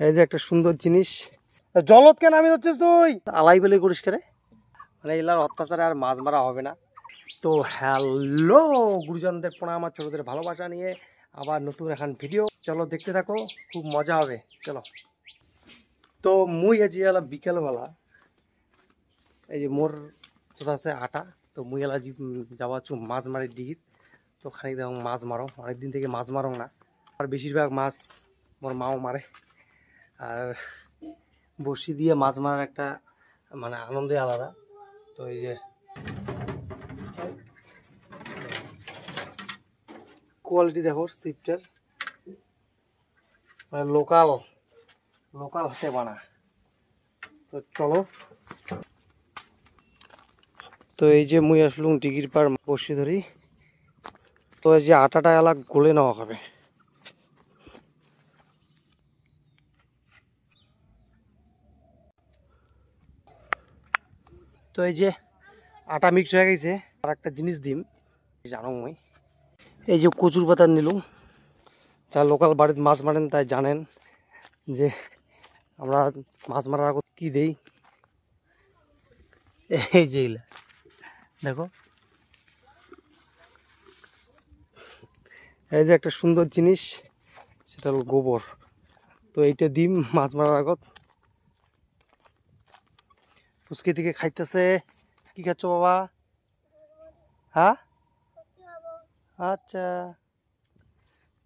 এই যে একটা সুন্দর জিনিস জলত কেন আমি হচ্ছিস তুই আলাই বেলে করিস করে মানে এলার অত্যাচারে আর মাছ মারা হবে না। তো হ্যালো গুরুজনদের প্রণাম আর ছোটদের ভালোবাসা নিয়ে আবার নতুন এখন ভিডিও, চলো দেখতে থাকো, খুব মজা হবে চলো। তো মুই আছি এলা বিকেলবেলা, এই যে মোর ছোট আছে আটা, তো মুই এলা যাওয়া চু মাছ মারির দিঘিত। তো খানিক দেখো মাছ মারো, অনেকদিন থেকে মাছ মারো না, আর বেশিরভাগ মাছ মোর মাও মারে। আর বড়শি দিয়ে মাছ মারার একটা মানে আনন্দই আলাদা। তো এই যে কোয়ালিটি দেখো সিপটার, মানে লোকাল হাতে বানা। তো চলো, তো এই যে মুই আসলুম ডিগির পার বসে ধরি। তো এই যে আটাটা এলাক গলে নেওয়া হবে। তো এই যে আটা মিক্স হয়ে গেছে, আর একটা জিনিস দিম জানো মুই, এই যে কচুর পাতা নিলুম। যা লোকাল বাড়িতে মাছ মারেন তাই জানেন যে আমরা মাছ মারার আগত কি দেই। এই যে দেখো, এই যে একটা সুন্দর জিনিস, সেটা হলো গোবর। তো এইটা দিম মাছ মারার আগত। ফুচকি থেকে খাইতেছে, কি খাচ্ছ বাবা? হ্যাঁ আচ্ছা,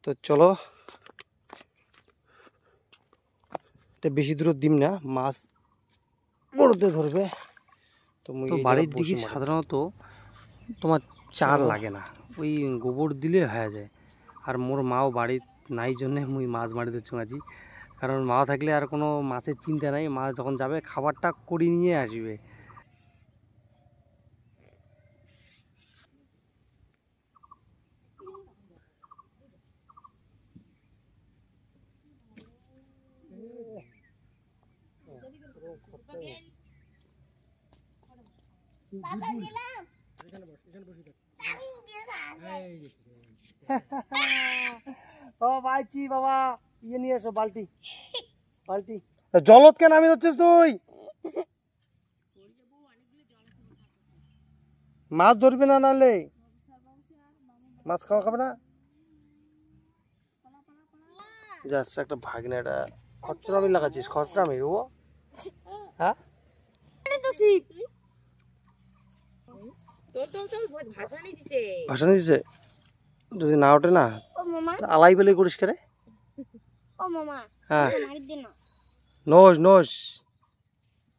তো চলো, এটা বেশি দূর দিম না, মাছ বড়তে ধরবে। তো বাড়ির দিকে সাধারণত তোমার চার লাগে না, ওই গোবর দিলে হয়ে যায়। আর মোর মাও বাড়ির নাই জন্যে মুই মাছ মারিতে চুঙাছি, কারণ মা থাকলে আর কোনো মাছের চিন্তা নাই, মা যখন যাবে খাবারটা করে নিয়ে আসবে। ও ভাইচি বাবা, ইয়ে নিয়ে এসো, বালতি বালতি। জলত কেন আমি হচ্ছিস তুই? মাছ ধরবি না, নাহলে মাছ খাওয়া খাবে না। জাস্ট একটা ভাগনা, এটা খরচা আমি লাগাচ্ছিস, খরচা আমি ও। হ্যাঁ ভাসানি দিছে, যদি না ওঠে না আলাই বেলে করিস করে। হ্যাঁ নোস নোস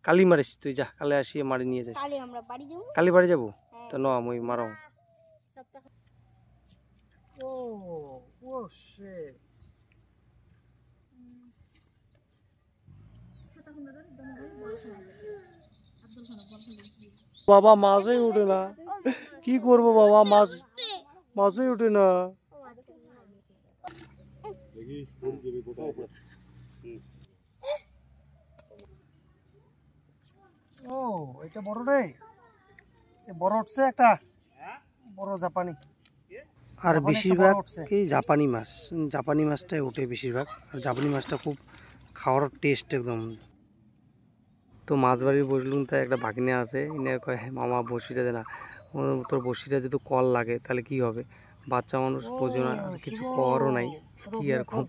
কালি মারিস তুই, যা কালে আসিয়ে মারি নিয়ে যাস। কালি বাড়ি যাবো, তো ন মুই মারো। বাবা মাছই উঠে না, কি করবো বাবা, মাছই উঠে না। ও এটা বড় রে, বড় উঠছে একটা বড় জাপানি। আর বেশিরভাগ কি জাপানি মাছটাই ওঠে বেশিরভাগ। আর জাপানি মাছটা খুব খাওয়ার টেস্ট একদম। তো মাছ বাড়ির বসলুম, তাই একটা ভাগিনে আছে, ইনে কয় মামা বড়শিটা দে না। তোর বড়শিটা যদি কল লাগে তাহলে কি হবে, বাচ্চা মানুষ বোঝো না, আর কিছু করও নাই, কি আর খুব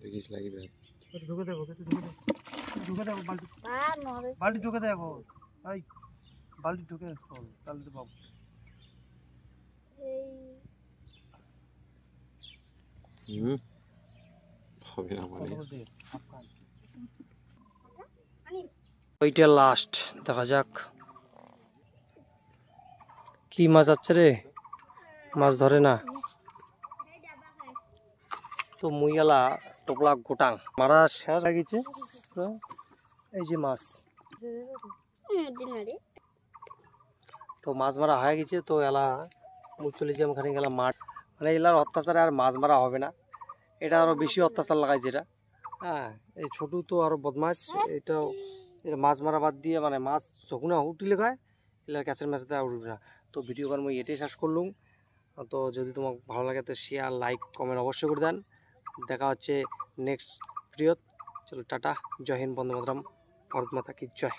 দেখিস লাগবে। বালতি ঢুকে দেখো, বালতি ঢুকে তাহলে তো পাবো। ওইটা লাস্ট, দেখা যাক কি মাছ আছে রে, মাছ ধরে না। তো মুইয়ালা টোপলা গোটাং মারা শেষ হয়ে গেছে। এই যে মাছ, তো মাছ মারা হয়ে গেছে। তো এলা মুই চলে যাম খানি গেলা মাঠ, মানে এলার অত্যাচারে আর মাছ মারা হবে না, এটা আরো বেশি অত্যাচার লাগাইছে এটা। হ্যাঁ এই ছোটু তো আরো বদমাস, এটা মাছ মারা বাদ দিয়ে মানে মাছ যখন উঠিলে খায় এলার ক্যাচের ম্যাচতে আর উঠবে না। তো ভিডিও মুই এটাই শেষ করলুম। তো যদি তোমার ভালো লাগে তো শেয়ার লাইক কমেন্ট অবশ্যই করে দেন। দেখা হচ্ছে নেক্সট ভিডিও। চলো টাটা, জয় হিন্দ, বন্দে মাতরম, ভারত মাতা কি জয়।